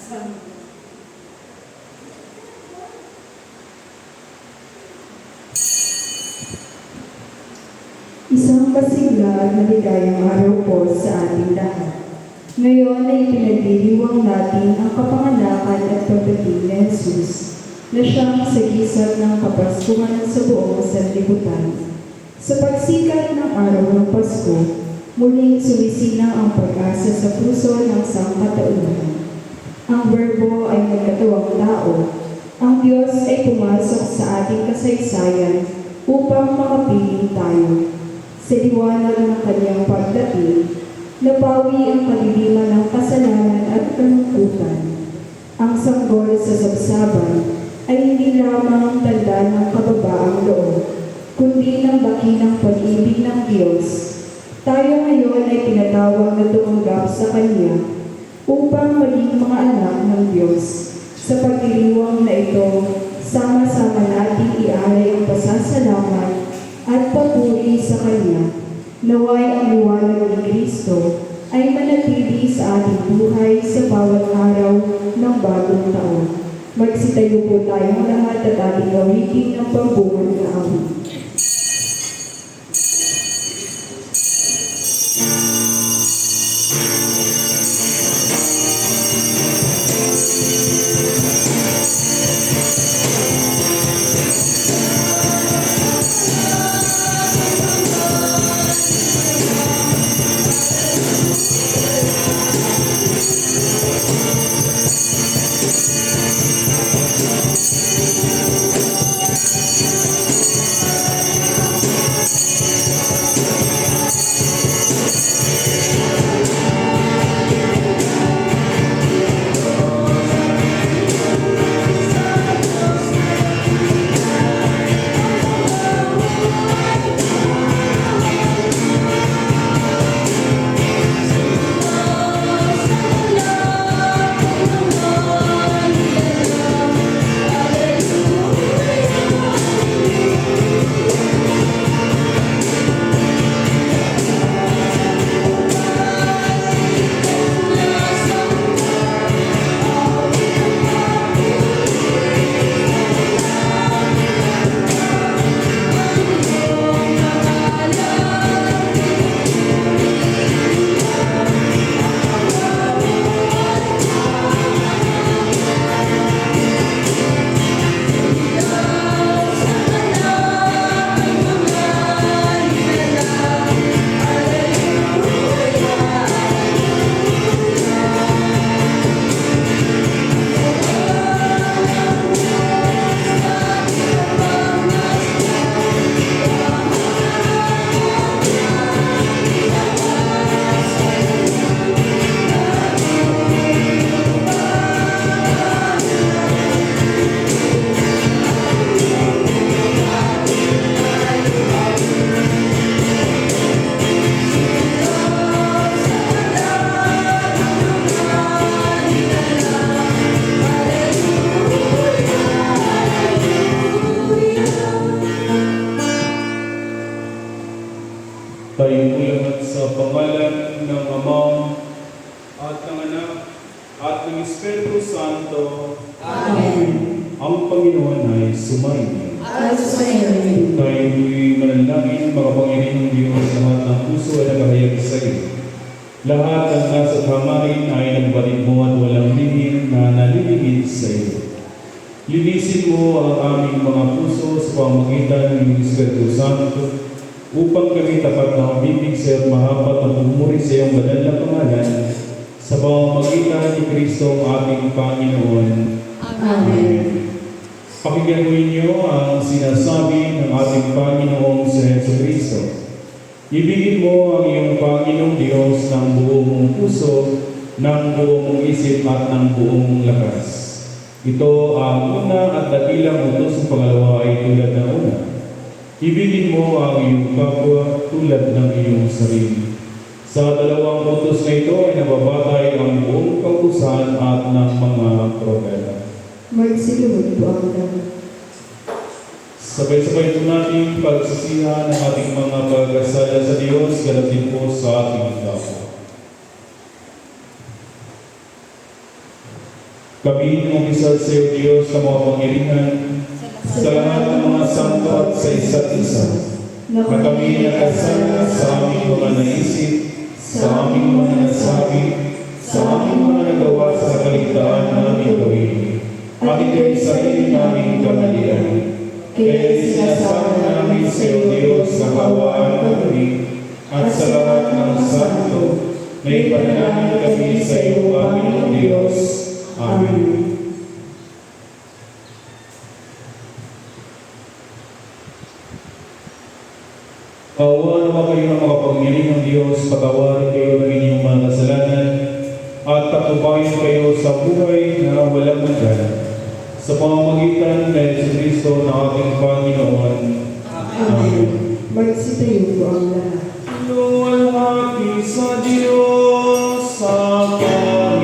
Isang masigla at maligayang araw po sa ating lahat. Ngayon ay pinagdiriwang natin ang kapanganakan at pagdating ni Jesus na siyang sagisag ng Kapaskuhan sa buong sanlibutan. Sa pagsikat ng araw ng Pasko, muling sumisinang ang pag-asa sa puso ng sangkatauhan. Ang Berbo ay nagkatawang tao. Ang Diyos ay pumasok sa ating kasaysayan upang makapiling tayo. Sa liwanag ng kanyang pagdating, napawi ang kadiliman ng kasalanan at kalungkutan. Ang sanggol sa sabsaban ay hindi lamang tanda ng kababaang loob, kundi ng dakilang pag-ibig ng Diyos. Tayo ngayon ay tinatawag na tumanggap sa Kanya upang maging mga anak ng Diyos. Sa pagdiriwang na ito, sama-sama nating ialay ang pasasalamat at papuri sa Kanya. Naway ang liwanag ni Kristo ay manatili sa ating buhay sa bawat araw ng bagong taon. Magsitayo po tayong lahat at ating gawitin ng pambungad na awit. Tayong lahat sa pangalan ng Ama at ng Anak at ng Espiritu Santo. Amen. Ang Panginoon ay sumainyo. At sumainyo. Tayo'y manalangin, makapangyarihang Diyos, lahat ng puso ay nakahayag sa iyo. Lahat ng nasa hamarin ay nagbalik mo at walang lihim na nalilingid sa iyo. Linisin mo ang aming mga puso sa pamamagitan ng Espiritu Santo upang kami tapat na umibig sa iyo at mahapat at umuri sa iyong banal na pangalan sa pamamagitan ni Kristo ang ating Panginoon. Amen. Pakinggan mo ninyo ang sinasabi ng ating Panginoong sa Jesucristo. Ibigin mo ang iyong Panginoong Diyos ng buong mong puso, ng buong mong isip at ng buong mong lakas. Ito ang una at dakilang utos, ang pangalawa ay tulad ng una. Ibigin mo ang iyong kapwa tulad ng iyong sarili. Sa dalawang utos na ito ay nababatay ang buong kautusan at ng mga propeta. Magsilunod po ang lahat. Sabay-sabay po natin pagsisihan ng ating mga pagkasala sa Diyos, ganap din po sa ating kapwa. Kami umisal sa iyo, Diyos, na mga pangyarihan, sa lahat ng mga santo at sa isa't isa, na kami nakasala sa aming mga naisip, sa aming mga nasabi, sa aming mga nagawa sa kaligtaan namin gawin. At ito'y sarili naming kamalian. Kaya sinasama namin sa iyo, Diyos, na hawaan kami, at sa lahat ng santo, na ipanalangin kami sa iyo, Panginoong Diyos. Amen. Paawa naman kayo ng mga pagmili ng Diyos, patawarin kayo ng inyong mga kasalanan, at patubayan kayo sa buhay na walang hanggan. Sa pamamagitan ng Jesucristo na ating Panginoon. Amen. Magsitayo po ang lahat. Luwalhati sa Diyos sa kahigayon.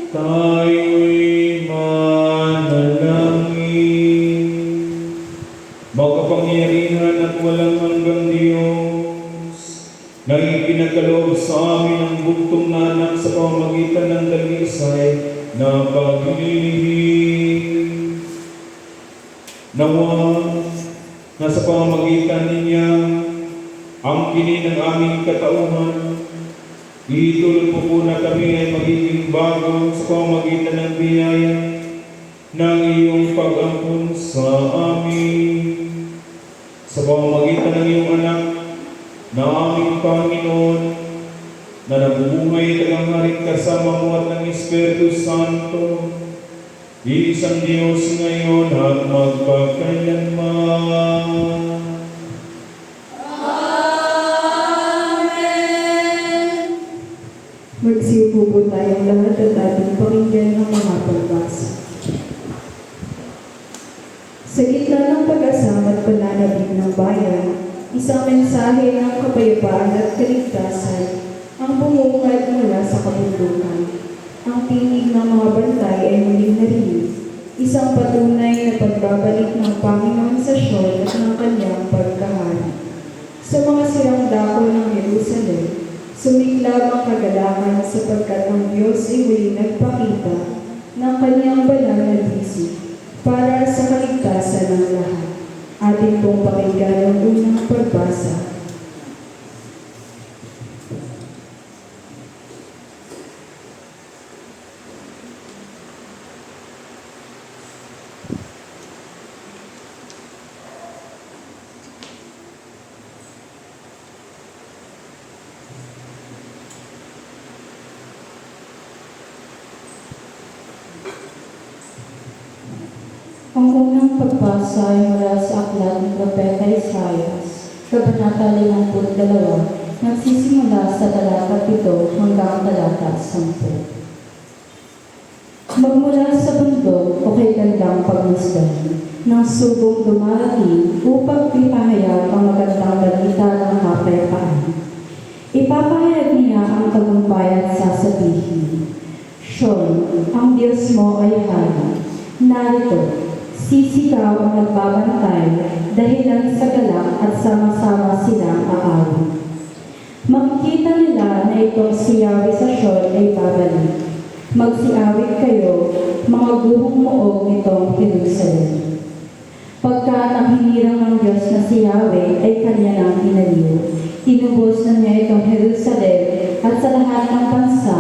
Tayo'y manalangin. Makapangyarihan at walang hanggang Diyos, na ipinagkaloob sa amin ang bugtong na anak sa pamamagitan ng dalisay na paglilihim. Nawa na sa pamamagitan niya ang kinin ng aming katauhan, itulog po na kami ay magiging bago sa pamamagitan ng biyaya ng iyong pag-ampun sa amin. Sa pamamagitan ng iyong anak na aming Panginoon na nabubuhay tagang-hari kasama mo at ng Espiritu Santo, isang Diyos ngayon at magpakailanman. Magsiupo po tayong lahat at ating pakinggan ang mga pagbasa. Sa gitna ng pag-asam at pananabik ng bayan, isang mensahe ng kapayapaan at kaligtasan ang bumungad mula sa kabundukan. Ang tinig ng mga bantay ay muling narinig, isang patunay na pagbabalik ng Panginoon sa Sion at ng kanyang pagkahari. Sa mga sirang dako ng Jerusalem, sumiklab ang kagalakan sapagkat ang Diyos ay muli nagpakita ng kanyang banal na bisig para sa kaligtasan ng lahat. Atin pong pakinggan ang unang pagbasa. Ang unang pagbasa ay mula sa aklat ng Propeta Isaias, Kabanata 52, nagsisimula sa talata 7 hanggang talata 10. Magmula sa bundok o kay gandang pagmasdan, ng subong dumarating upang ipahayag ang magandang balita ng kapayapaan. Ipapahayag niya ang tagumpay at sasabihin, Sion, ang Diyos mo ay hari. Narito, sisigaw ang nagbabantay dahilan sa galak at sama-sama silang aawit. Makikita nila na itong si Yahweh sa Sion ay babalik. Magsiawit kayo, mga guhong muog nitong Jerusalem. Pagkat ang hinirang ng Diyos na si Yahweh ay kanya nang hinaliw, tinubos na niya itong Jerusalem at sa lahat ng bansa,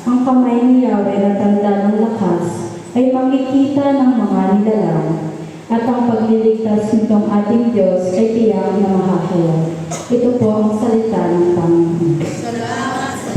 ang kamay ni Yahweh na tanda ng lakas ay makikita ng mga nilalang, at ang pagliligtas nitong ating Diyos ay tiyak na mahahayag. Ito po ang salita ng Panginoon. Salamat sa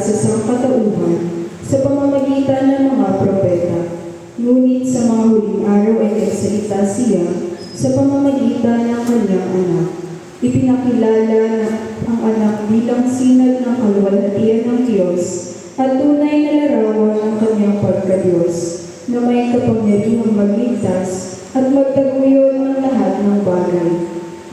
sa sangkatauhan sa pamamagitan ng mga propeta. Ngunit sa mga huling araw ay nagsalita siya sa pamamagitan ng kanyang anak. Ipinakilala na ang anak bilang sinag ng kaluwalhatian ng Diyos at tunay na larawan ng kanyang pagka-Diyos na may kapangyarihang magligtas at magtaguyod ng lahat ng bagay.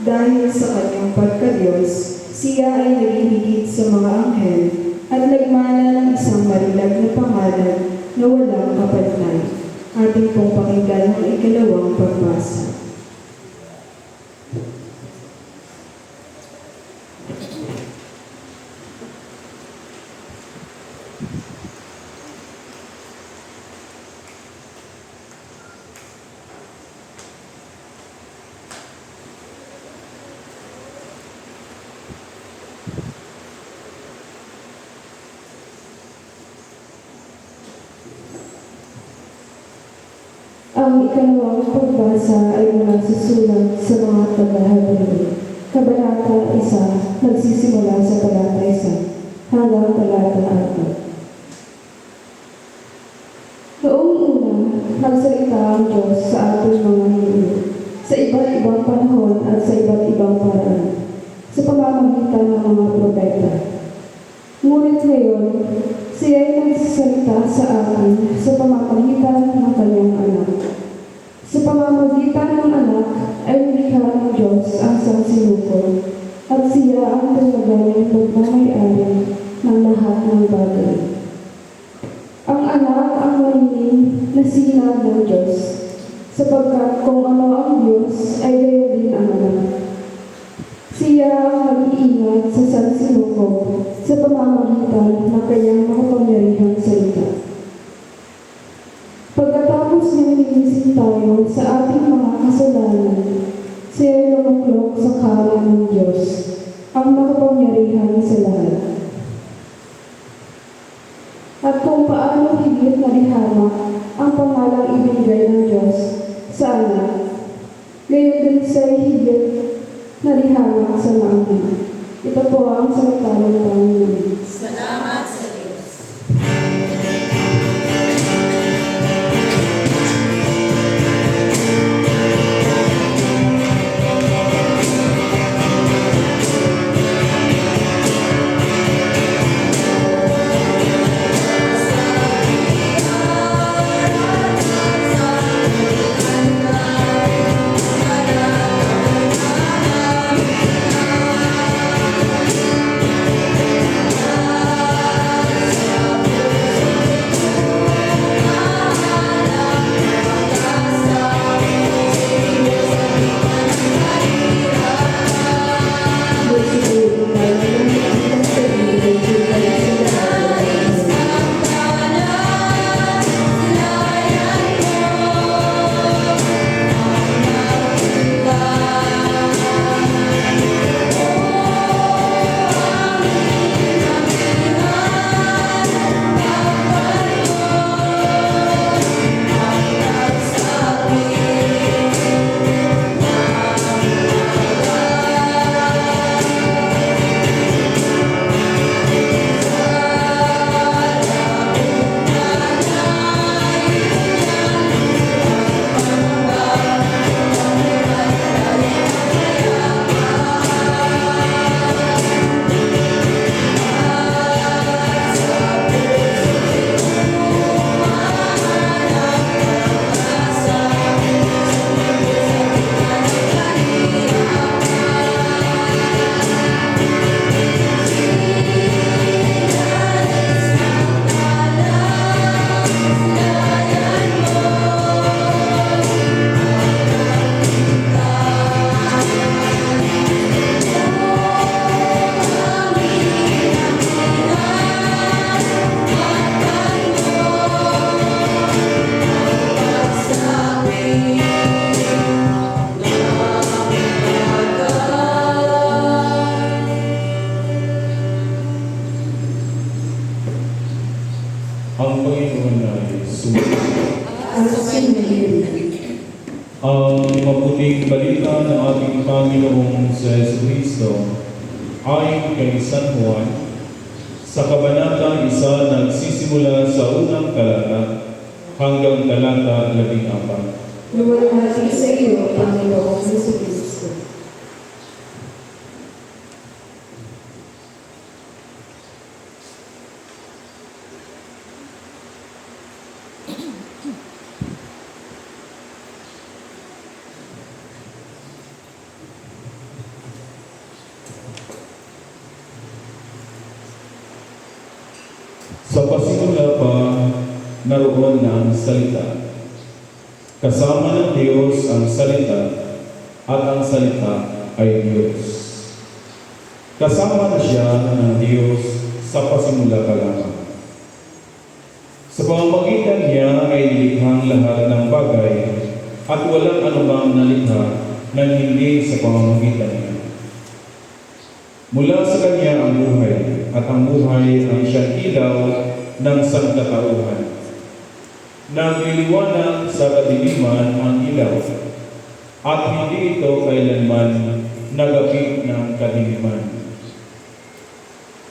Dahil sa kanyang pagka-Diyos, siya ay naging higit sa mga anghel at nagmana ng isang marilag na pangalan na walang kapantay. Ating pong pakinggan ang ikalawang pagbasa. Ang ikalawang pagbasa ay mula sa sulat sa mga taga-Hebreo, Kabanata 1, nagsisimula sa talata 1 hanggang talata 4. Noong una, nagsalita ang Diyos sa ating mga Hudyo sa iba't ibang panahon at sa iba't ibang paraan, sa pamamagitan ng mga propeta. Ngunit ngayon, siya ay nagsasalita sa atin sa pamamagitan ng kanyang anak. Sa pamamagitan ng anak ay nilikha ng Diyos ang sansinuko at siya ang talagang pagmamayari ng lahat ng bagay. Ang anak ang mahining na sinag ng Diyos, sapagkat kung ano ang Diyos ay gayon din ang anak. Siya ang mag-iingat sa sansinuko sa pamamagitan ng kanyang makapangyarihang salita. Pagkatapos niyang linisin tayo sa ating mga kasalanan, siya ay lumuklok sa kanan ng Diyos, ang makapangyarihan sa lahat. At kung paano higit na lihamak ang pangalang ibinigay ng Diyos sa anak, gayon din siya ay higit na lihamak sa naangkin. Ito po ang salita ng Panginoon. Salamat sa Diyos. Ang Panginoon ay Ang sinilin. Ang mabuting balita ng ating Panginoong sa Jesucristo ayon kay San Juan sa Kabanata 1 nagsisimula sa unang talata hanggang talata 14. Luwalhati sa iyo, Panginoong Jesucristo. Sa pasimula pa, naroon na ang salita. Kasama ng Diyos ang salita, at ang salita ay Diyos. Kasama na siya ng Diyos sa pasimula pa lamang. Sa pamamagitan niya ay nilikhang lahat ng bagay, at walang anumang nalikha nang hindi sa pamamagitan niya. Mula sa Kanya ang buhay, at ang buhay ang siyang ilaw ng sangkatauhan. nagliliwanag sa kadiliman ang ilaw, at hindi ito kailanman nagapit ng kadiliman.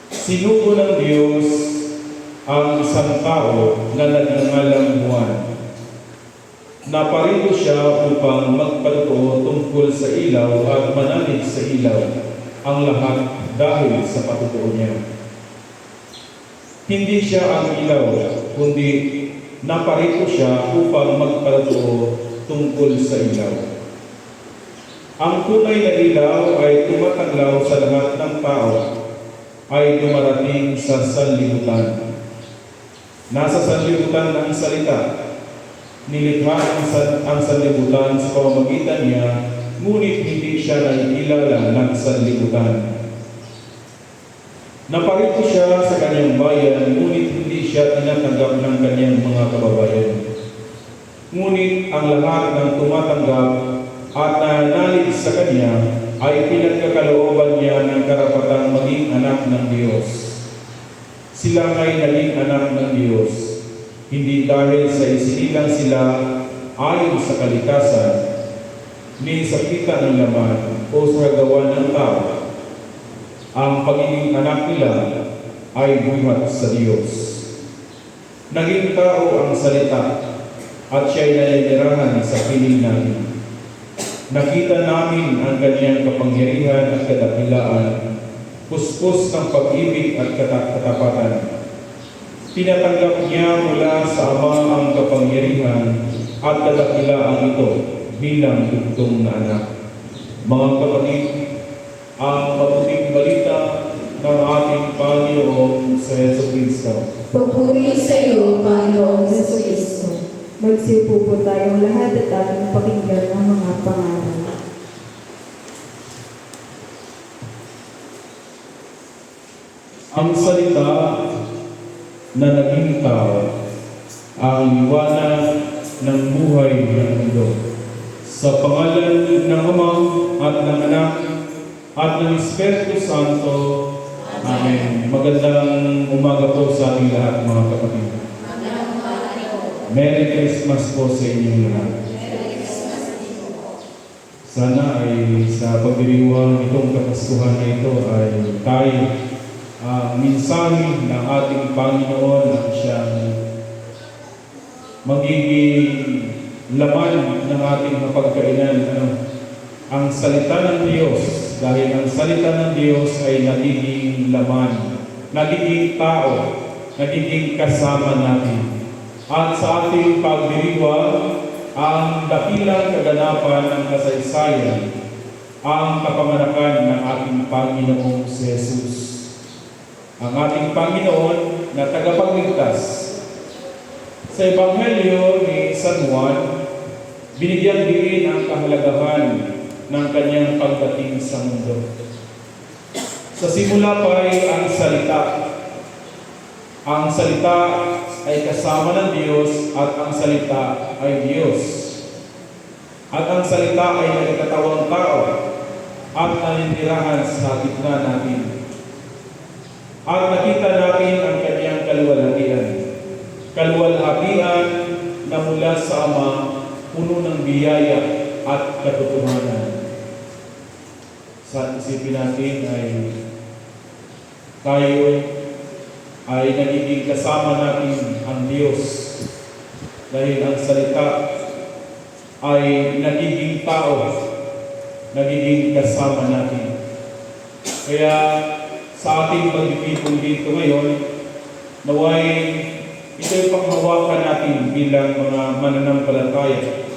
Sinugo ng Diyos ang isang tao na nagngangalang Juan. Naparito siya upang magpatotoo tungkol sa ilaw at manalig sa ilaw ang lahat dahil sa patutuo niya. Hindi siya ang ilaw, kundi naparito siya upang magpatotoo tungkol sa ilaw. Ang tunay na ilaw ay tumataglaw sa lahat ng tao, ay dumarating sa sanlibutan. Nasa sanlibutan ng salita, nilikha ang sanlibutan sa pamamagitan niya, ngunit hindi siya nakikilala ng sanlibutan. Naparito siya sa kanyang bayan, ngunit hindi siya tinatanggap ng kanyang mga kababayan. Ngunit ang lahat ng tumatanggap at nananalig sa kanya ay pinagkakalooban niya ng karapatang maging anak ng Diyos. Sila ay naging anak ng Diyos, hindi dahil sa isinilang sila ayon sa kalikasan, ni sa kita ng laman o sa gawa ng tao. Ang pagiging anak nila ay buhat sa Diyos. Naging tao ang salita, at siya'y naninirahan sa piling namin. Nakita namin ang kanyang kapangyarihan at kadakilaan, puspos ng pag-ibig at katapatan. Tinatanggap niya mula sa Ama ang kapangyarihan at kadakilaan ito bilang tugtong na anak. Mga kapatid, ang mabuting balita ng ating Panginoon sa Jesucristo. Papuri sa iyo, Panginoong Jesucristo. Magsiupo po tayong lahat at ating pakinggan ang mga pangalan. Ang salita na naging tao, ang liwanag ng buhay ng mundo. Sa pangalan ng Ama at ng Anak at ng Espiritu Santo. Amen. Magandang umaga po sa ating lahat, mga kapatid. Merry Christmas po sa inyong lahat. Sana ay sa pagdiriwang itong Kapaskuhan na ito ay tayo minsan ng ating Panginoon ang siyang magiging laman ng ating mapagkainan. Ang salita ng Diyos, dahil ang salita ng Diyos ay nagiging laman, nagiging tao, nagiging kasama natin. At sa ating pagdiriwang, ang dakilang kaganapan ng kasaysayan, ang kapamanakan ng ating Panginoong si Jesus. Ang ating Panginoon na tagapagligtas. Sa Ebanghelyo ni San Juan, binigyan din ang kahalagahan ng kanyang pagdating sa mundo. Sa simula pa ay ang salita. Ang salita ay kasama ng Diyos at ang salita ay Diyos. At ang salita ay nagkatawang tao at naninirahan sa gitna natin. At nakita natin ang kanyang kaluwalhatian. Kaluwalhatian na mula sa Ama, puno ng biyaya at katotohanan. Sa isipin natin ay tayo ay nagiging kasama natin ang Diyos dahil ang salita ay nagiging tao, nagiging kasama natin. Kaya sa ating pagpipon dito ngayon, naway ito'y panghawakan natin bilang mga mananampalataya.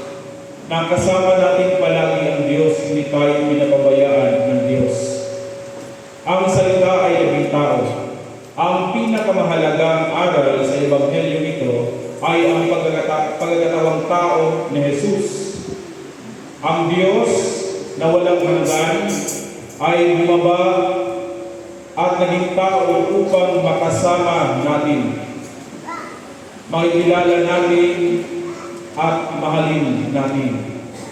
Nakasama natin palagi ang Diyos, hindi tayo pinapabayaan ng Diyos. Ang salita ay naging tao. Ang pinakamahalagang aral sa Ebanghelyo nito ay ang pagkakatawang tao ni Jesus. Ang Diyos na walang hanggan ay bumaba at naging tao upang makasama natin, makikilala natin at mahalin natin.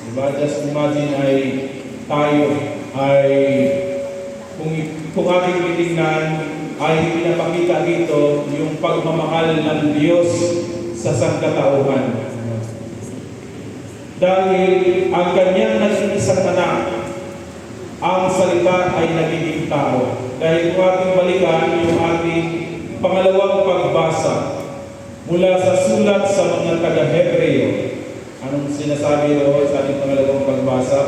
Diba? Just imagine ay tayo ay kung ating titingnan ay pinapakita dito yung pagmamahal ng Diyos sa sangkatauhan. Dahil ang kanyang nag-iisang anak, ang salita ay nagiging tao. Dahil kung ating balikan yung ating pangalawang pagbasa mula sa sulat sa mga taga-Hebreo. Anong sinasabi doon sa ating pangalawang pagbasa?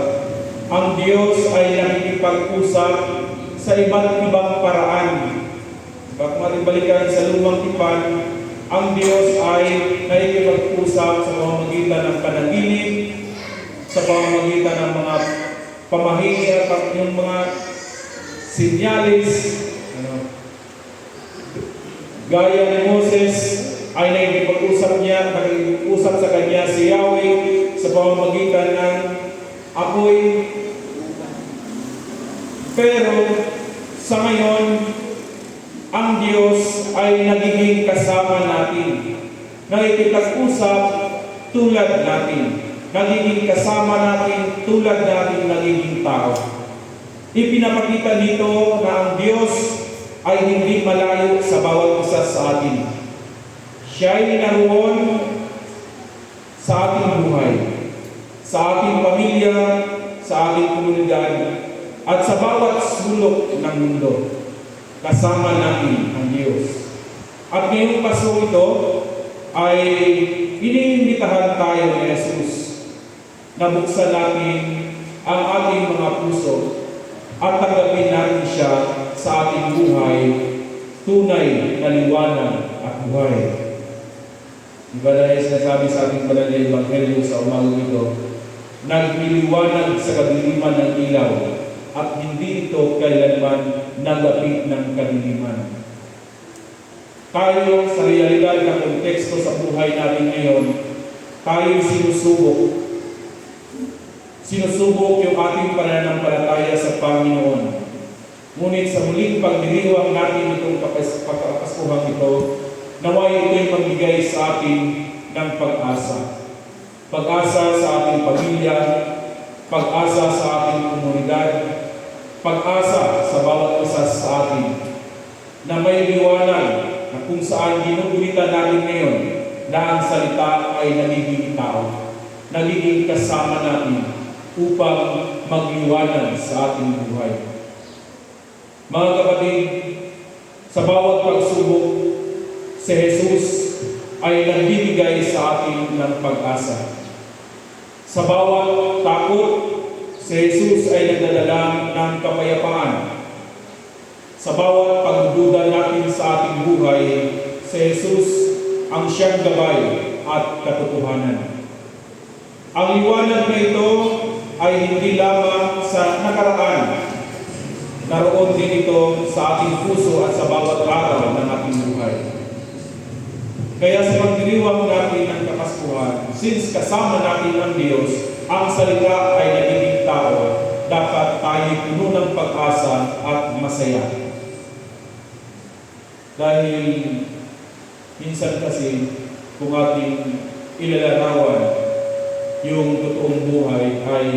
Ang Diyos ay nakikipag-usap sa iba't ibang paraan. Kung ating balikan sa lumang tipan, ang Diyos ay nakikipag-usap sa pamamagitan ng panaginip, sa pamamagitan ng mga pamahihi at yung mga sinyalis. Gaya ni Moses ay nakikipag-usap sa kanya si Yahweh sa pamamagitan ng apoy. Pero sa ngayon, ang Diyos ay nagiging kasama natin. Nakikipag-usap tulad natin. Nagiging kasama natin tulad natin nagiging tao. Ipinapakita nito na ang Diyos ay hindi malayo sa bawat isa sa atin. Siya ay naroon sa ating buhay, sa ating pamilya, sa ating komunidad, at sa bawat sulok ng mundo. Kasama natin ang Diyos. At ngayong Pasko ito ay iniimbitahan tayo ni Jesus na buksan natin ang ating mga puso at tanggapin natin siya sa ating buhay, tunay na liwanag at buhay. Diba dahil sinasabi sa ating banal na Ebanghelyo sa umagang ito, nagliliwanag sa kadiliman ng ilaw at hindi ito kailanman nagapit ng kadiliman. Tayo sa realidad na konteksto sa buhay natin ngayon, tayo sinusubok. Sinusubok yung ating pananampalataya sa Panginoon. Ngunit sa muling pagdiriwang natin itong pagkakaskuhang ito, naway ito'y magbigay sa atin ng pag-asa. Pag-asa sa ating pamilya, pag-asa sa ating komunidad, pag-asa sa bawat isa sa atin, na may liwanag na kung saan ginugulitan natin ngayon na ang salita ay nagiging tao, nagiging kasama natin upang magliwanag sa ating buhay. Mga kapatid, sa bawat pagsubok, si Jesus ay nagbibigay sa atin ng pag-asa. Sa bawat takot, si Jesus ay nagdadala ng kapayapaan. Sa bawat pagdududa natin sa ating buhay, si Jesus ang siyang gabay at katotohanan. Ang liwanag na ito ay hindi lamang sa nakaraan. Naroon din ito sa ating puso at sa bawat araw ng ating buhay. Kaya sa pagdiriwang natin ng Kapaskuhan, since kasama natin ang Diyos, ang salita ay nagiging tao, dapat tayo puno ng pag-asa at masaya. Dahil minsan kasi kung ating ilalarawan yung totoong buhay ay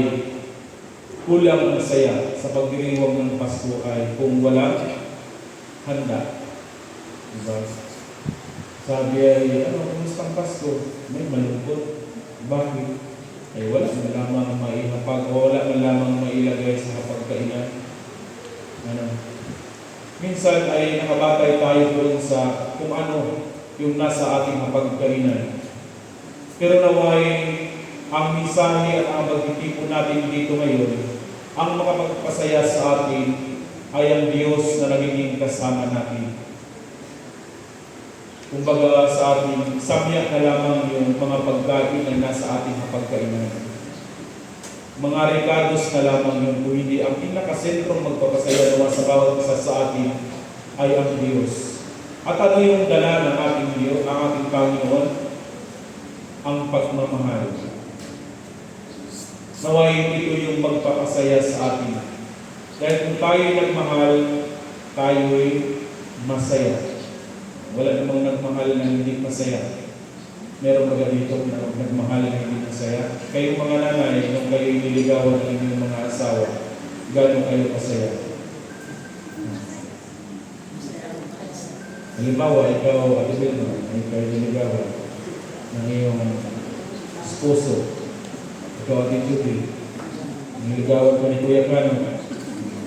kulang ang saya sa pagdiriwang ng Pasko ay kung walang handa. Diba? Sabi ay, kumusta ang Pasko? May malungkot. Bakit? Ay wala man lamang maihapag o wala man lamang mailagay sa hapagkainan. Minsan ay nakabatay tayo doon sa kung ano yung nasa ating hapagkainan. Pero naway, ang mensahe at ang pagtitipon natin dito ngayon, ang makapagpasaya sa atin ay ang Diyos na nagiging kasama natin. Kumbaga sa ating samyak na lamang yung mga pagkain na nasa ating hapagkainan. Mga recados na lamang yung kung hindi ang pinakasentrong magpapasaya naman sa bawat isa sa atin ay ang Diyos. At ano yung dala ng ating Diyos, ang ating Panginoon? Ang pagmamahal. Naway ito yung magpapasaya sa atin. Dahil kung tayo nagmahal, tayo'y masaya. Wala namang nagmahal na hindi masaya. Meron ba ganito na nagmahal na hindi masaya? Kayong mga nanay, nung kayo niligawan ng inyong mga asawa, gano'n kayo masaya? Halimbawa, ikaw, Ate Belma, ay kayo niligawan. ng iyong esposo. Ikaw, Ate Judy. Niligawan ko ni Kuya Kano.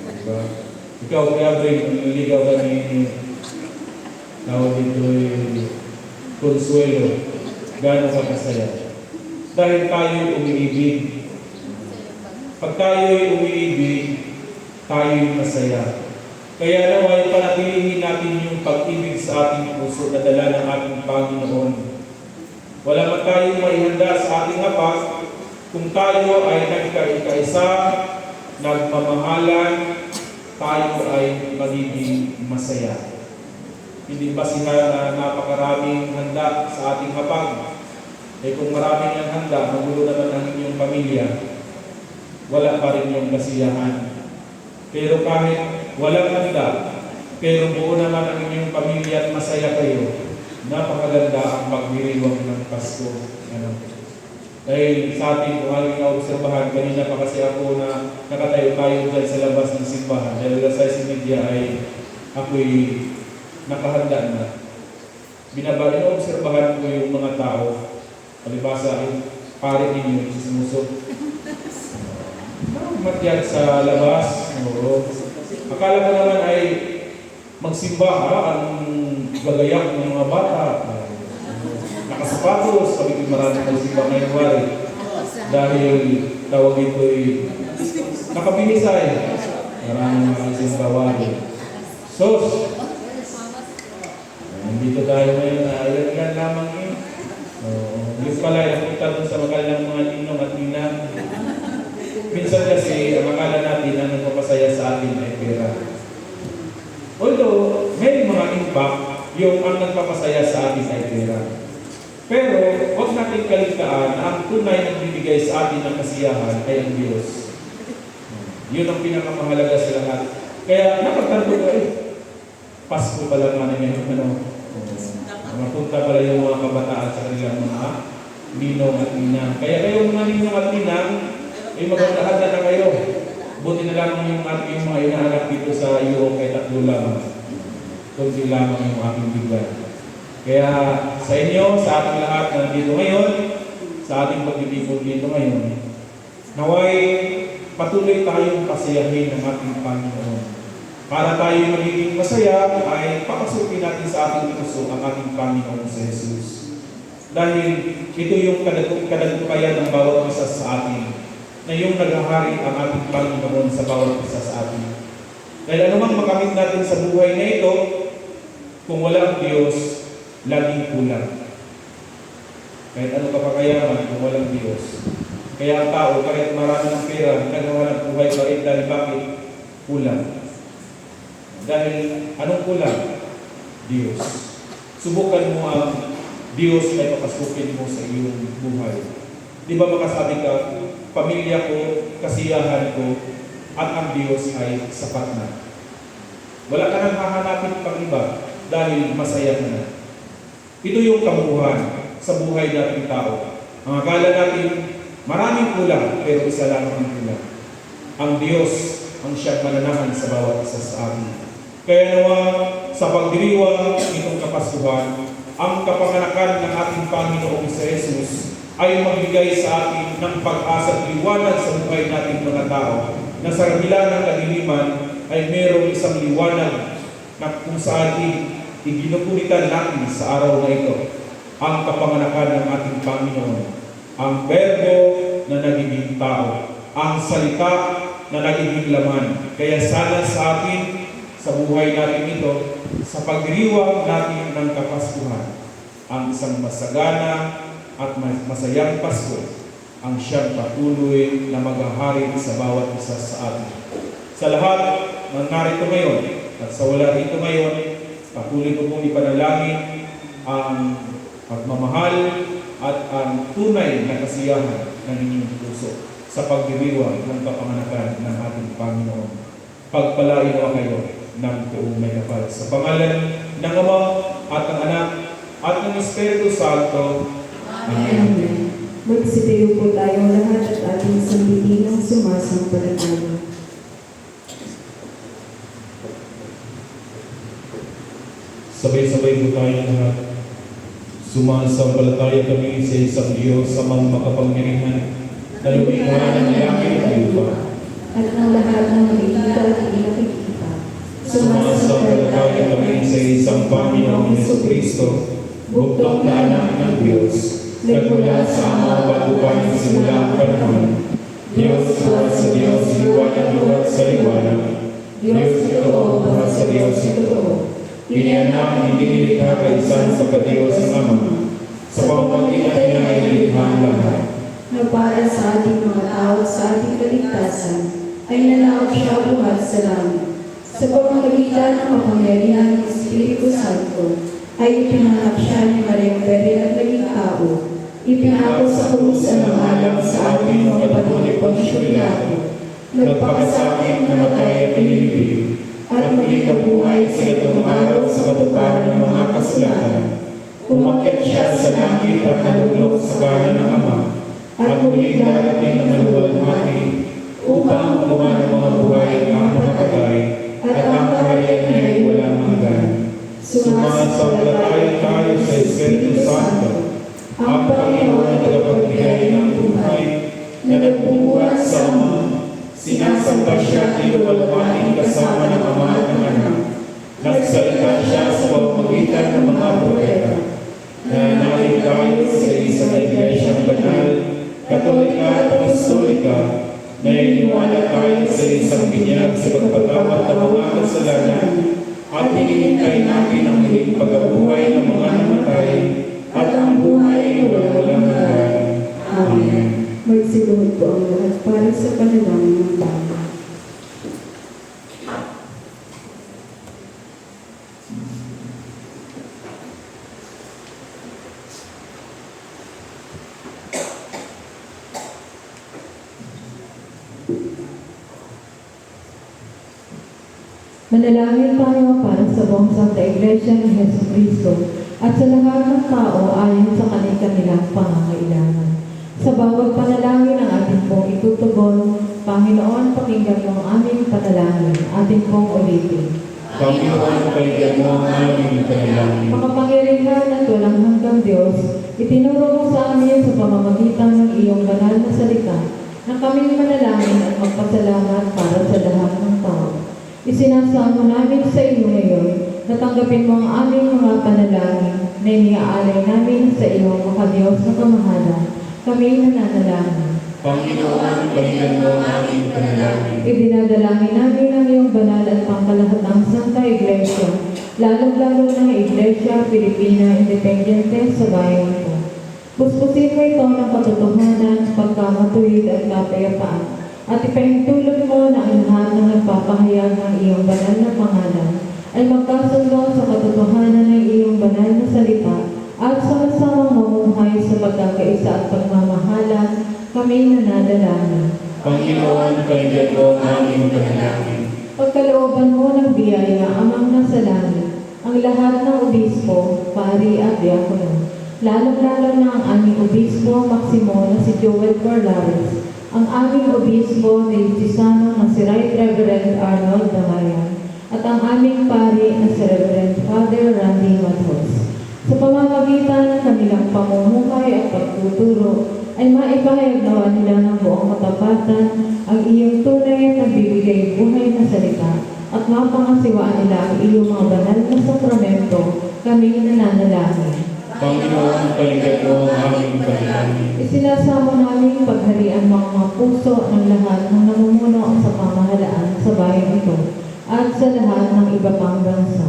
Diba? Ikaw, Kuya Bray, nililigaw ka ni tawag dito Consuelo. Gano'n ka kasaya? Dahil tayo'y umiibig. Pag tayo'y umiibig, tayo'y masaya. Kaya naway panatilihin natin yung pag-ibig sa ating puso na dala ng ating Panginoon. Wala man tayong maihanda sa ating hapag kung tayo ay nagkaisa, nagmamahalan, tayo ay magiging masaya. Hindi ba na napakaraming handa sa ating hapag? Eh kung maraming ang handa, magulo naman ang inyong pamilya, wala pa rin yung kasiyahan. Pero kahit walang handa, pero buo naman ang inyong pamilya at masaya kayo, napakaganda ang pagdiriwang ng Pasko. Dahil sa ating kung aling naobserbahan, kanina pa kasi ako na nakatayo-tayo dyan sa labas ng simbahan. Dahil sa media ay ako'y nakahanda na. Obserbahan ko yung mga tao. Palibasa yung pare ninyo, sinumusok. Matyag sa labas. Oo. Akala ko naman ay magsimba ang gagayak ng mga bata. Nakasapatos, sabi ko maraming magsimba ngayong wari. Dahil tawag ito ay nakabinisay. Maraming magsimba wari. Sos! Dito tayo ngayon na ilan lamang yun. Yung pala, nakita dun sa makalang mga ninong at ninang. Minsan kasi, ang akala natin ang nagpapasaya sa atin ay pera. Although, may mga impact yung ang nagpapasaya sa atin ay pera. Pero, huwag natin kaligtaan na ang tunay na nagbibigay sa atin ng kasiyahan ay ang Diyos. Yun ang pinakamahalaga sa lahat. Kaya, napagtanto ko Pasko pala nga na ngayon, mapunta pala yung mga kabataan sa kanilang mga ninong at ninang. Kaya kayong mga ninong at ninang, ay magandahanda na kayo. Buti na lang yung mga inaanak dito sa iyo kay tatlo lamang. Kunti lamang yung aking bigay. Kaya sa inyo, sa ating lahat na dito ngayon, sa ating pagtitipon dito ngayon, naway patuloy tayong pasayahin ng ating Panginoon. Para tayo magiging masaya, ay papasukin natin sa ating puso ang ating Panginoon sa Jesus. Dahil ito yung kadagdagan ng bawat isa sa atin, na yung naghahari ang ating Panginoon sa bawat isa sa atin. Dahil anumang makamit natin sa buhay na ito, kung wala ang Diyos, laging kulang. Kahit ano ka pa kayaman kung walang Diyos. Kaya ang tao, kahit marami ng pera, nagawa ng buhay pa rin dahil bakit? Kulang. Dahil anong kulang? Diyos. Subukan mo ang Diyos ay papasukin mo sa iyong buhay. Di ba makasabi ka, pamilya ko, kasiyahan ko, at ang Diyos ay sapat na. Wala ka nang hahanapin pang iba dahil masaya ka na. Ito yung kabuuan sa buhay nating tao. Ang akala natin, maraming kulang, pero isa lang ang kulang. Ang Diyos ang siyang mananahan sa bawat isa sa atin. Kaya nawa sa pagdiriwang itong Kapaskuhan, ang kapanganakan ng ating Panginoong sa Jesus ay magbigay sa atin ng pag-asa at liwanag sa buhay nating mga tao na sa kabila ng kadiliman ay mayroong isang liwanag na kung saan iginukulitan natin sa araw na ito ang kapanganakan ng ating Panginoon, ang Berbo na nagiging tao, ang salita na nagiging laman. Kaya sana sa atin, sa buhay natin ito, sa pagdiriwang natin ng Kapaskuhan, ang isang masagana at masayang Pasko, ang siyang patuloy na maghahari sa bawat isa sa atin. Sa lahat ng narito ngayon at sa wala rito ngayon, patuloy ko pong ipanalangin ang pagmamahal at ang tunay na kasiyahan ng inyong puso sa pagdiriwang ng kapanganakan ng ating Panginoon. Pagpalain nawa kayo ng buong may kapal. Sa pangalan ng Ama at ng Anak at ng Espiritu Santo. Amen. Magsitayo po tayo lahat at ating sambitin ang sumasampalataya. Sabay-sabay po tayo lahat. Sumasampalataya kami sa isang Diyos amang makapangyarihan, na lumikha ng langit at lupa. At ang lahat ng nakikita at hindi nakikita. Sumasampalataya kami sa isang Panginoong Jesucristo, bugtong na anak ng Diyos, nagmula sa Ama bago pa nagsimula ang panahon. Diyos buhat sa Diyos, liwanag buhat sa liwanag. Diyos totoo, buhat sa Diyos totoo. Inianak, hindi nilikha kaysa sa Diyos ang Ama. Sa pamamagitan niya ay nilikha ang lahat. Na para sa ating mga tao at sa ating kaligtasan, ay nanaog siya buhat sa langit. Sa pamamagitan ng kapangyarihan ng Espiritu Santo, ay ipinanganak siya ni Maria Beren at naging tao. Ipinako sa krus ang alam sa ating mga patuloy Pilato. Nagpakasakit, namatay at pinilibig, at muli nabuhay sa itong araw sa katuparan ng mga kasulatan. Umakyat siya sa langit at nalulok sa kanan ng Ama, at muli darating na maluwalhati upang gumawa ng mga buhay ang mga patay, at ang kaharian niya ay walang hanggan. Sumasampalataya tayo sa Espiritu Santo, ang Panginoon na tagapagbigay ng buhay, na nagbubuhat sa Ama. Sinasamba siya at niluwalhati kasama ng Ama at ng Anak. Nagsalita siya sa pamamagitan ng mga propeta. Nananalig tayo sa isang iglesyang banal, katolika at apostolika, na iniwala tayo sa isang binyag sa pagpatawad ng mga kasalanan, at hinihintay natin ang muling pagkabuhay ng mga namatay, at ang buhay ay walang hanggan. Amen. Magsiluhod po ang lahat para sa panalangin ng tao. Manalangin tayo para sa buong Santa Iglesia ni Jesucristo at sa lahat ng tao ayon sa kanilang pangangailangan. Sa bawat panalangin ang ating pong itutugon, Panginoon, pakinggan mo ang aming panalangin, ating pong ulitin. Panginoon, pakinggan mo ang aming panalangin. Makapangyarihan at walang hanggang Diyos, itinuro mo sa amin sa pamamagitan ng iyong banal na salita na kaming manalangin at magpasalamat para sa lahat ng tao. Isinasamo namin sa iyo ngayon na tanggapin mo ang aming mga panalangin na iniaalay namin sa iyong makadiyos na kamahalan. Kami nananalangin. Panginoon, pakinggan mo ang aming panalangin. Idinadalangin namin ang iyong banal at pangkalahatang Santa Iglesia, lalong-lalo ng Iglesia Pilipina Independiente sa bayan ito. Puspusin mo ito ng katotohanan, pagkamatuwid at kapayapaan, at ipahintulot mo na ang lahat ng nagpapahayag ng iyong banal na pangalan ay magkasundo sa katotohanan ng iyong banal na salita at sama-samang mamumuhay sa pagkakaisa at pagmamahalan. Kami nananalangin. Panginoon, pakinggan mo ang aming panalangin. Pagkalooban mo ng biyaya amang nasa langit, ang lahat ng obispo, pari at diakono, lalong-lalo na ang aming obispo Maximo na si Joel Corlares, ang aming obispo na Justisano na si Right Reverend Arnold Damayan, at ang aming pari na si Reverend Father Randy Matos. Sa pamamagitan ng kanilang pamumuhay at pagtuturo, ay maipahayag nawa nila ng buong katapatan ang iyong tunay at nagbibigay buhay na salita at mapangasiwaan nila ang iyong mga banal na sakramento. Kami nananalangin. Panginoon, pakinggan mo ang aming panalangin. Isinasamo namin pagharian mga puso ng lahat ng namumuno sa pamahalaan sa bayan ito at sa lahat ng iba pang bansa.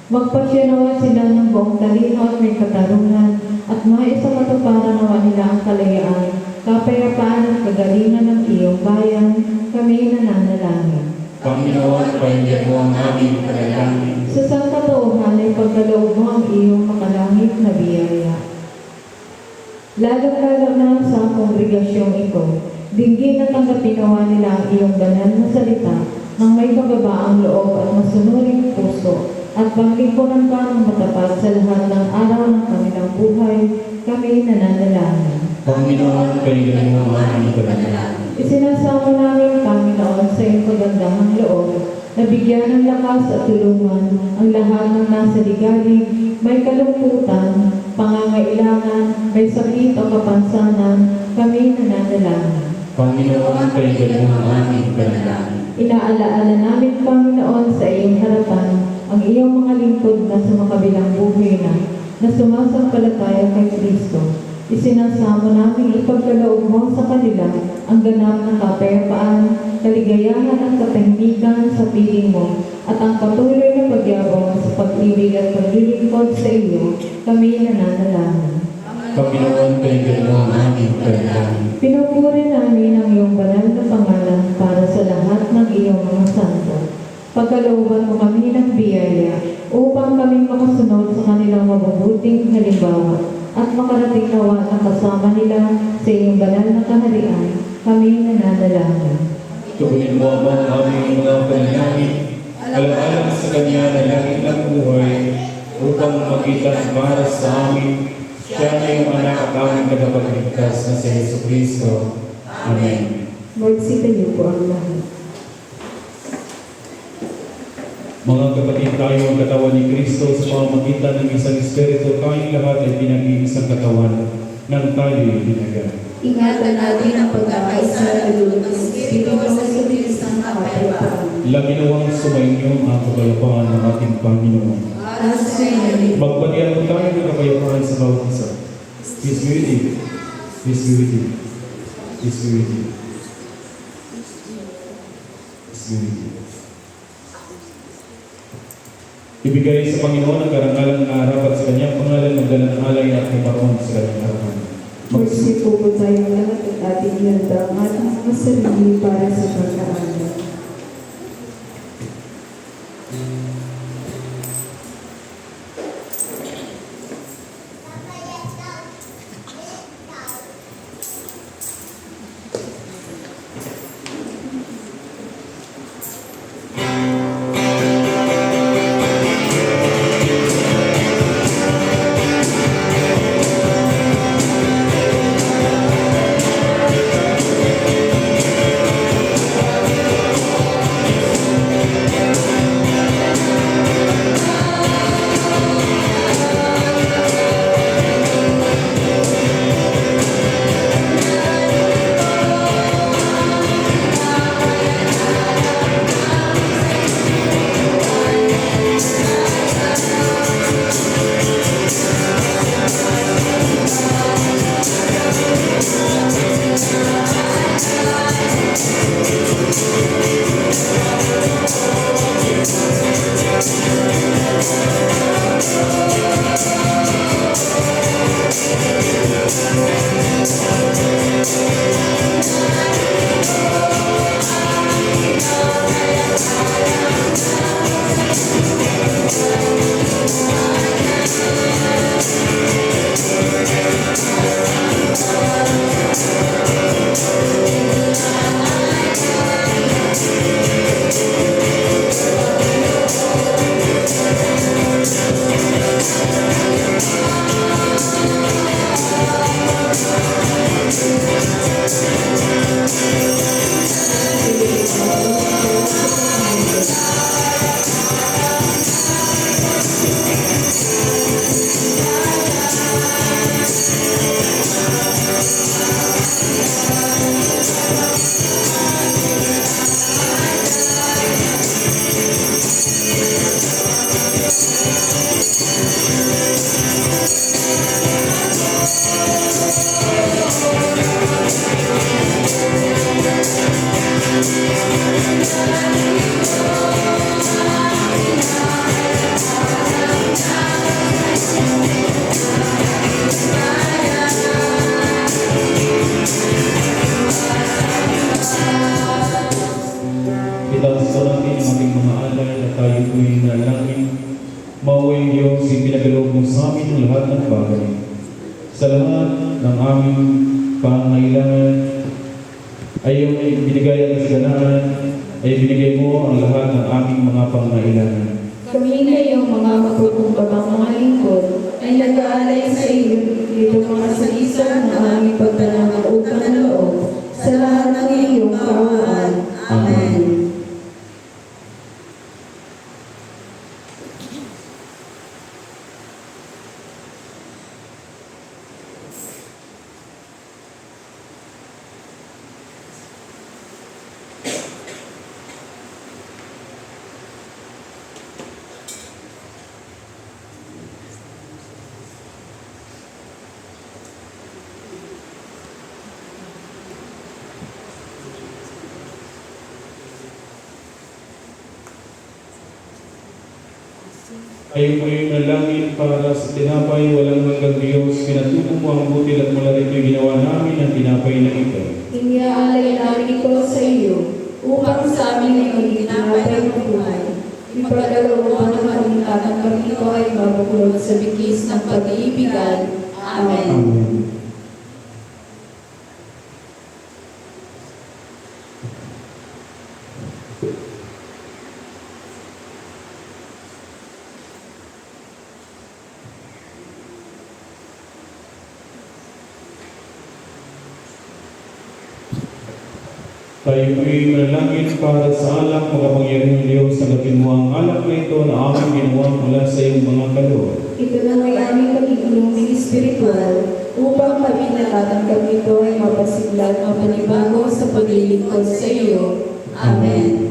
Magpasyanawa sila ng buong talino at may katarungan at maisamatuparan nawa nila ang kalayaan, kapayapaan at kagalingan ng iyong bayan. Kami nananalangin. Panginoon, pakinggan mo ang aming panalangin. Sa sangkatauhan ay pagkaloob mo ang iyong makalangit na biyaya. Lalo-lalo na sa kongregasyong ito, dinggin at tanggapin nawa nila ang iyong banal na salita ng may kababaang loob at masunuring puso at paglingkuran ka ng matapat sa lahat ng araw ng kanilang buhay. Kami nananalangin. Panginoon, pakinggan mo ang aming panalangin. Isinasamo namin, Panginoon, sa iyong kagandahang loob na bigyan ng lakas at tulungan ang lahat ng nasa ligalig, may kalungkutan, pangangailangan, may sakit o kapansanan, kami nananalangin. Panginoon, kayo ang aming panalangin. Inaalaala namin, Panginoon, sa iyong harapan, ang iyong mga lingkod na sumakabilang buhay na sumasampalataya kay Kristo. Isinasamo namin ipagkaloob mo sa kanila ang ganap na kapayapaan, kaligayahan at katahimikan sa piling mo, at ang patuloy na pagyabong sa pag-ibig at paglilingkod sa iyo, kami nananalangin. Panginoon, kayo ang aming panalangin. Pinupuri namin ang iyong banal na pangalan para sa lahat ng iyong mga santo. Pagkalooban mo kami ng biyaya upang kami makasunod sa kanilang mabubuting halimbawa at makarating nawa na kasama nila sa iyong banal na kaharian, kami nananalangin. Tugunin mo ang aming mga panalangin, alang-alang sa Kanya na langit ng buhay, upang magitan para sa amin, siya na yung anak at aming tagapagligtas na si Yesu Cristo. Amen. Magsitayo po ang lahat. Mga kapatid, tayo ang katawan ni Kristo sa pamamagitan ng isang Espiritu, tayong lahat ay pinag-iisang katawan ng tayo'y binagan. Ingatan natin ang pagkakaisa sa loob ng Espiritu sa bilis ng kapayapaan. Laginawang sumainyo ang kapayapaan ng ating Panginoon. Magbagyan po tayo ng kapayapaan sa bawat isa. Peace be with you. Peace be with you. Peace be with you. Peace be with you. Ibigay sa Panginoon ang karangalan na harap at sa Kanyang pangalan magdalang alay at kumaroon sa Kanyang harapan. Magsipo po tayong lahat at ating ihanda ang ating mga sarili para sa pagkaalam. Itaas po natin ang ating mga alay at tayo po'y nalangin. Mauwing Diyos, ipinagaloob mo sa amin ang lahat ng bagay. Sa lahat ng aming pangangailangan ay iyong binigay ang kasiganahan, ay binigay mo ang lahat ng aming mga pangangailangan. Kami na iyong mga matutumpabang mga lingkod ay nag-aalay sa iyo dito mga salisan ng aming pagtanang-utang na loob sa lahat ng iyong kaawaan. Amen. Kayo po yung nalangin para sa tinapay walang hanggang Diyos. Pinatubo mo ang butil at mula rito'y ginawa namin ang tinapay na ito. Iniaalay namin ito sa iyo, upang sa amin ay maging tinapay ng buhay. Ipagkaloob ng kalintanan kami ito ay mabuklod sa bigis ng pag-iibigan. Amen. Amen. Tayo ay manalangin para sa alak, makapangyarihang Diyos, tanggapin mo ang alak na ito na aming ginawa mula sa iyong mga kaloob. Ito na may aming pag-iinuming espiritual, upang kami natatanggap ito ay mapasiglan o panibago sa paglilingkod sa iyo. Amen.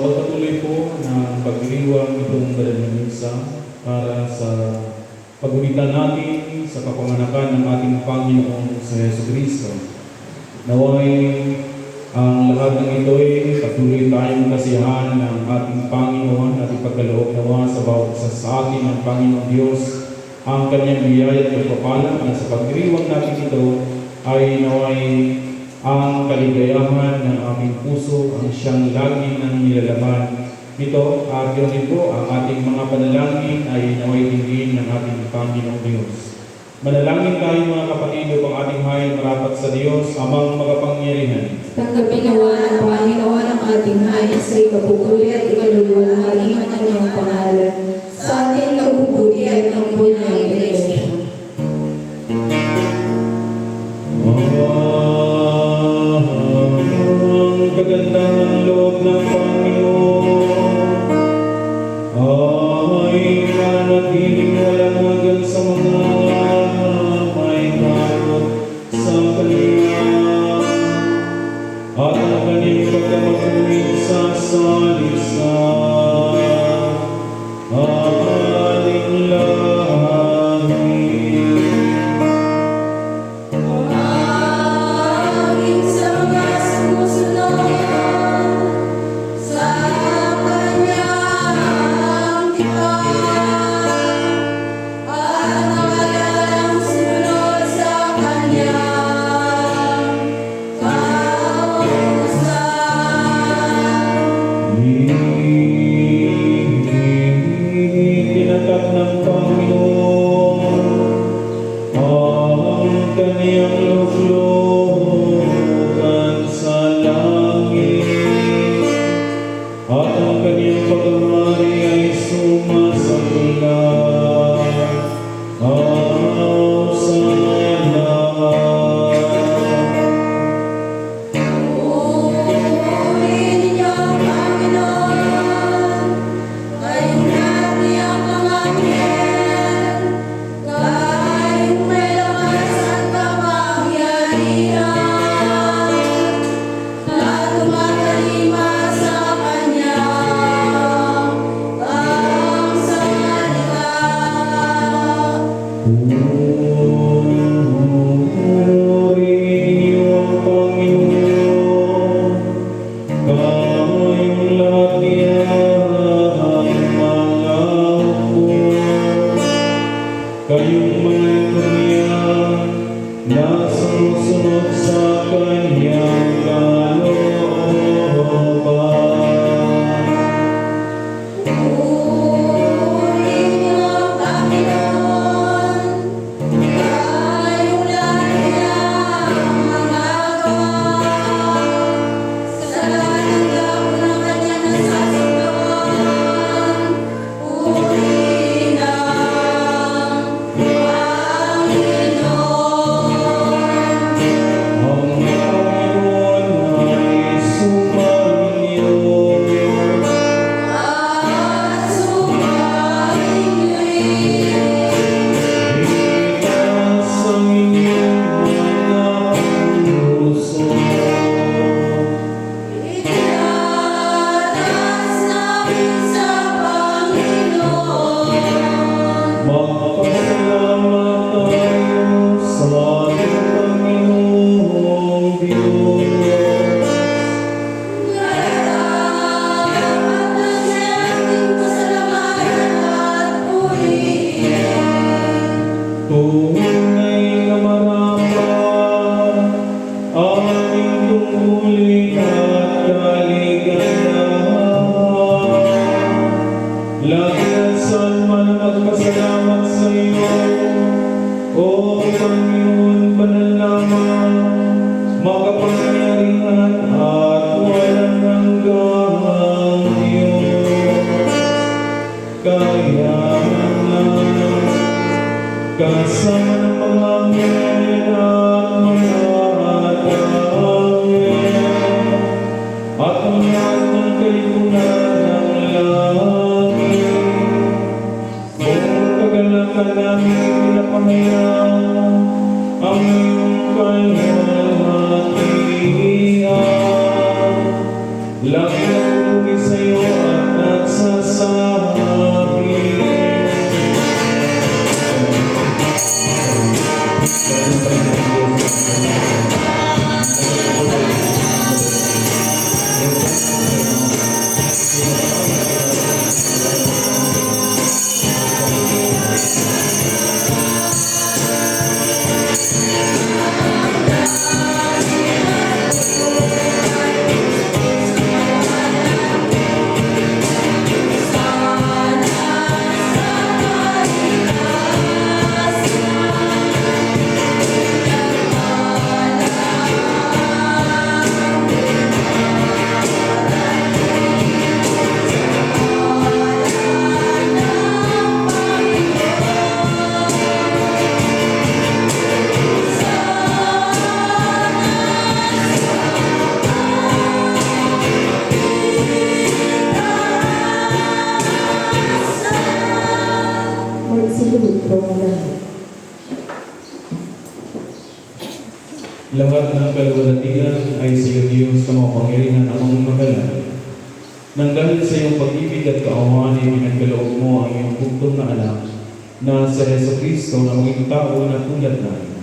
pagpatuloy po ng pagdiriwang itong banal na misa para sa pagulitan natin sa kapanganakan ng ating Panginoong sa Jesucristo. Naway ang lahat ng ito ay patuloy tayong kasiyahan ng ating Panginoon at ipagkaloob nawa sa bawat isa sa atin ng Panginoong Diyos ang kanyang biyaya at pagpapala na sa pagdiriwang natin ito ay naway ang kaligayahan ng aming puso ang siyang lagi ng nilalaman nito at yun din po ang ating mga panalangin ay naway din ng ating Panginoong Diyos. Manalangin tayo mga kapatid upang ating hayag marapat sa Diyos amang makapangyarihan. Tanggapin nawa ng Panginoon ang ating hayag sa ikabubuli at ikaluluwa ng ating kanyang pangalan sa ating kabubuli at ang buhay ng Iglesia. Ang kagandahan loob ng Panginoon ay manatiling walang hanggan sa mga may takot sa Kanya at ang Kanyang pagkamatuwid sa salisa ating langit. Tinatak ng Panginoon ang Kaniyang luklukan sa langit at ang Kaniyang paghahari ay sumasaklap sa lahat. Lahat ng kaluwalhatian ay sa iyo, Diyos, na makapangyarihan amang magalang. Nang dahil sa iyong pag-ibig at kaawaan ay pinagkaloob mo ang iyong bugtong na anak na sa Jesucristo na maging tao na tulad namin.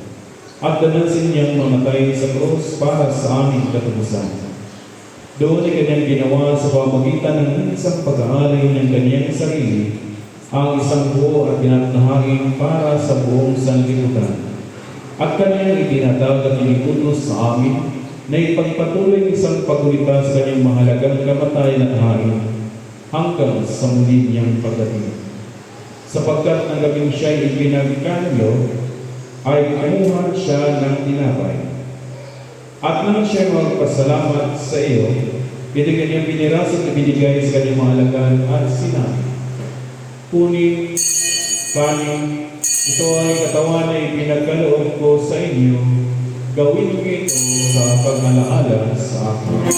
At danansin niyang mamatay sa krus para sa aming katubusan. Doon ay kanyang ginawa sa pamagitan ng isang pag-aalay ng kanyang sarili, ang isang buo at pinatnahain para sa buong sanlibutan. At kanyang itinatag at inikutos sa amin na ipagpatuloy isang pagulita sa kanyang mahalagang kamatayan at hain hanggang sa muli niyang pagdating. Sapagkat ng gabing siya'y ipinagkanyo, ay kumuha siya ng tinapay. At nang siya magpasalamat sa iyo, binigyan niyang biniras at ibinigay sa kanyang mahalagan at sinabi, kunin, kanin, ito ay katawan na ipinagkaloob ko sa inyo, gawin mo ito sa pag-alaala sa akin.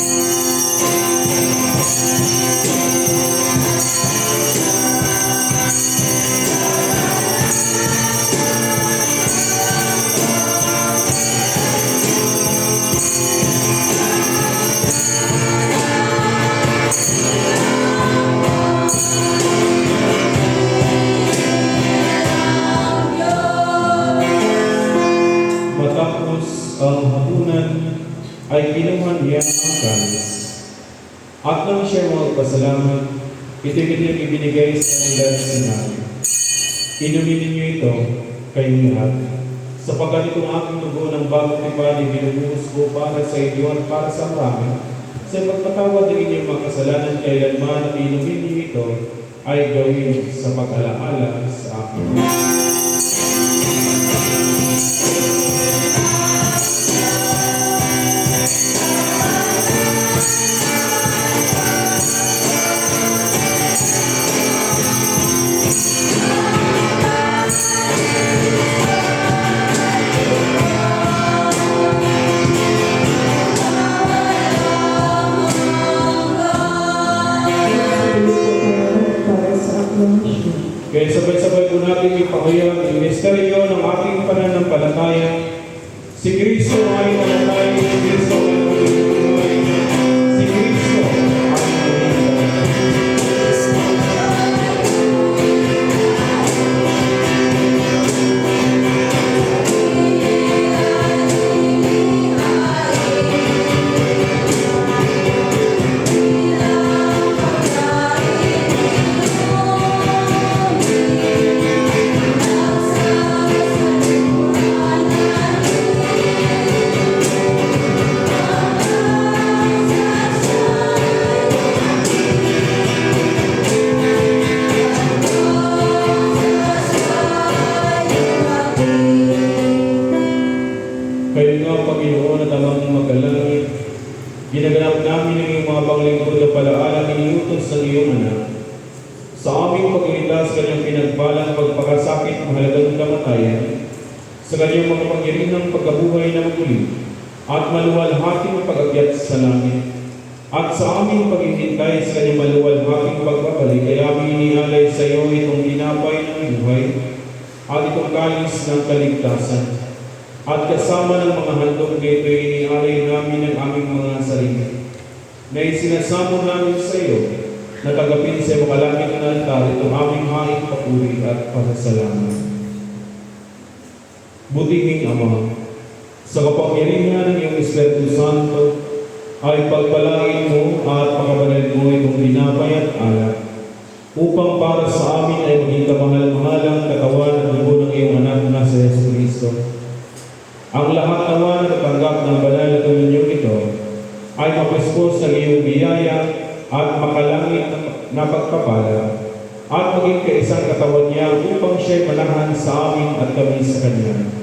Matapos ang hapunan, ay kinuha niya ang kanis. At nang siya magpasalamat, ito-ito'y ibinigay sa kanila at sinabi, inumin ninyo ito, kayong lahat, sapagkat itong aking dugo ng bagong tipan ay binubuhos ko para sa inyo at para sa marami, sa pagpatawad ng inyong mga kasalanan kailanman at inumin ninyo ito, ay gawin sa pag-alaala sa akin. Para sa aklonsyon. Kaya sabay-sabay po natin ipakayag ang misteryo ng ating pananampalataya. Si Kristo ay namatay, si Kristo ay nabuhay, si Kristo ay Kayo nga, Panginoon, at amang magalangit, ginaganap namin ang iyong mga panglingkod na palaala iniutos ng iyong anak. Sa aming pagliligtas, kanyang pinagbalang pagpakasakit ng halagang kamatayan, sa kanyang mga pangyarihan pagkabuhay na muli, at maluwalhating pag-akyat sa langit. At sa aming paghihintay sa kanyang maluwalhating pagbabalik, ay aming inialay sa iyo itong tinapay ng buhay, at itong kalis ng kaligtasan. At kasama ng mga handog nito, inialay namin ang aming mga sarili, na isinasamo namin sa iyo, na tagapin sa makalapit na altar itong aming haing papuri at pasasalamat. Butihing Ama, sa kapangyarihan ng iyong Espiritu Santo, ay pagpalain mo at pakabalin mo itong tinapay at alak, upang para sa amin ay maging kamahal-mahalang katawan at dugo ng iyong anak na sa Jesucristo. Ang lahat naman na natanggap ng banal na komunyon ito ay mapispos ng iyong biyaya at makalangit na pagpapala at maging kaisang katawan niya upang siya'y manahan sa amin at kami sa Kanya.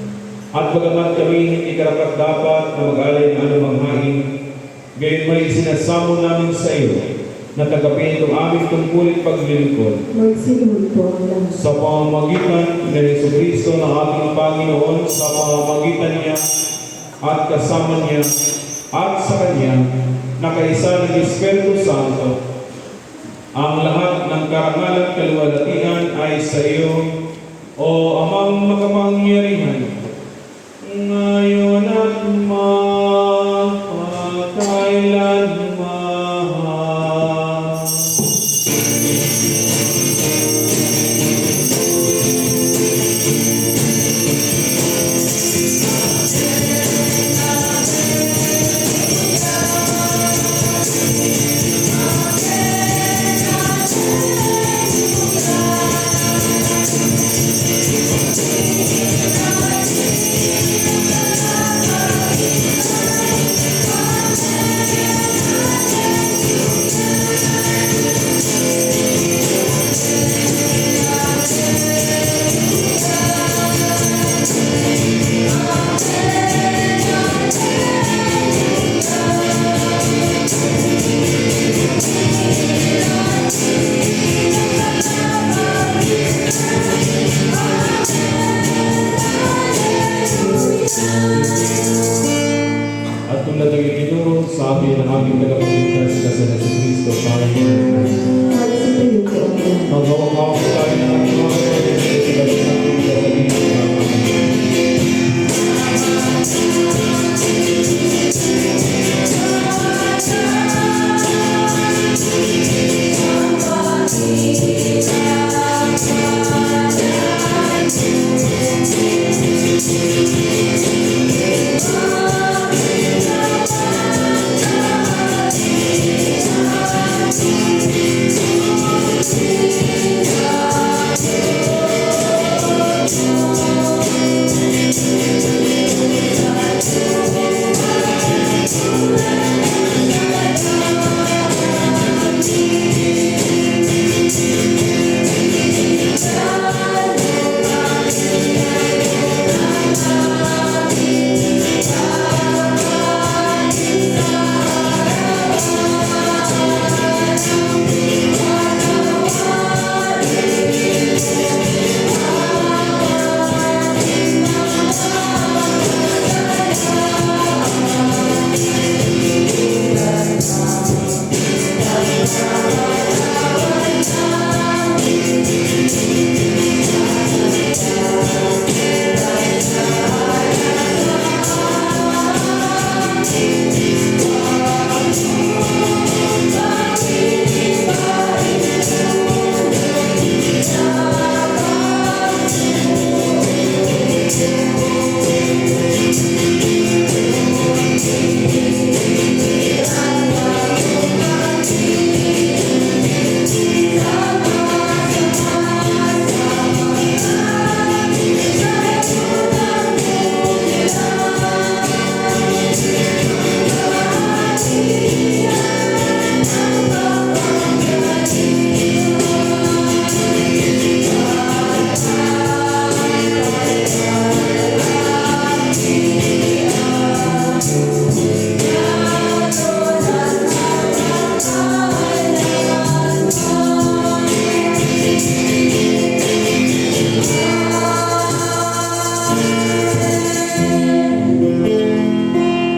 At bagamat kami hindi karapat-dapat na mag-alay ng anumang hain, gayon may sinasamo namin sa iyo na tagapin itong aming tungkulit paglilingkod. Magsilod po ang lahat. Sa pamamagitan ng Jesucristo na ating Panginoon, sa pamamagitan niya at kasama niya at sa Kanya, na kaisa ng Espiritu Santo, ang lahat ng karangal at kaluwalhatian ay sa iyo, O Amang makapangyarihan, ngayon at magpakailanman. At kung natagin ito, sabi ng aming tagapagligtas na sa Jesucristo, tayo Magsitayo po ang lahat. magawang tayo ng ating mga kapatid sa natin sa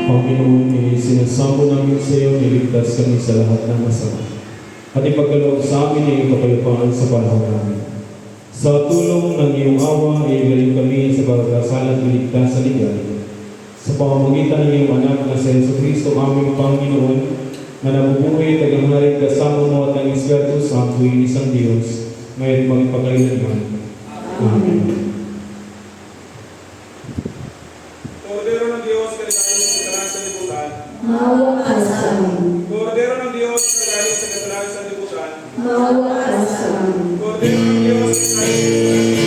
Panginoon, sinasamo namin sa iyo, niligtas kami sa lahat ng masama. At ipagkaloob sa amin ang iyong kapayapaan sa panahon namin. Sa tulong ng iyong awa, ilalim kami sa pagkakasala at niligtas sa ligay. Sa pamamagitan ng iyong anak na sa Jesucristo, aming Panginoon, na nabubuhay, tagamari, kasama mo at ang Espiritu Santo, isang Diyos, ngayon magpakailanman. Amen. Kordero ng Diyos, kaligaling sa katalaran sa libutan. Maawa ka sa amin. Kordero ng Diyos, kaligaling sa katalaran sa libutan. Maawa ka sa amin. Kordero ng Diyos, kaligaling sa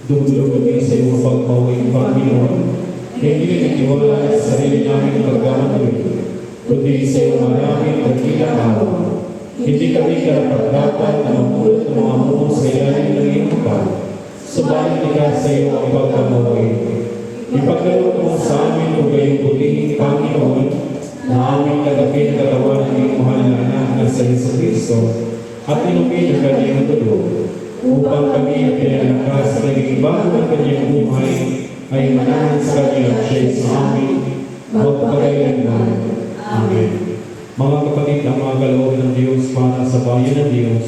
Tumulong kami sa iyong pagpaway, Panginoon, na hindi nagtiwala sa sarili namin pagkakamali, kundi sa iyong maraming dakilang awa. Hindi kami karapat-dapat na mamulot ng mga muo sa ilalim ng iyong kapal. Subalit ika sa iyong ang pagkamaway. Ipagkaloob mo sa amin kung kayong putihing Panginoon, na aming kadapin katawan ng iyong mahal na anak na sa Jesucristo, at inumin ang kanyang tulog, upang kami ang pinalakas na naging bago ng kanyang buhay ay manahan sa kanyang siya sa amin, magpagailanman. Amen. Mga kapatid, ang mga kaloob ng Diyos para sa bayan ng Diyos,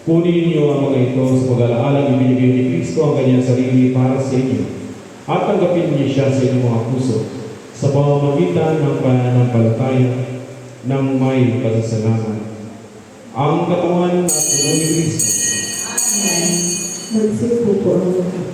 kunin niyo ang mga ito sa pag-alaalang ibinigay ni Kristo ang kanyang sarili para sa inyo, at tanggapin niyo siya sa inyong mga puso, sa pamamagitan ng pananampalataya ng may pasasalamat. Ang katawan at dugo ni Kristo. Magsipo po ang lahat.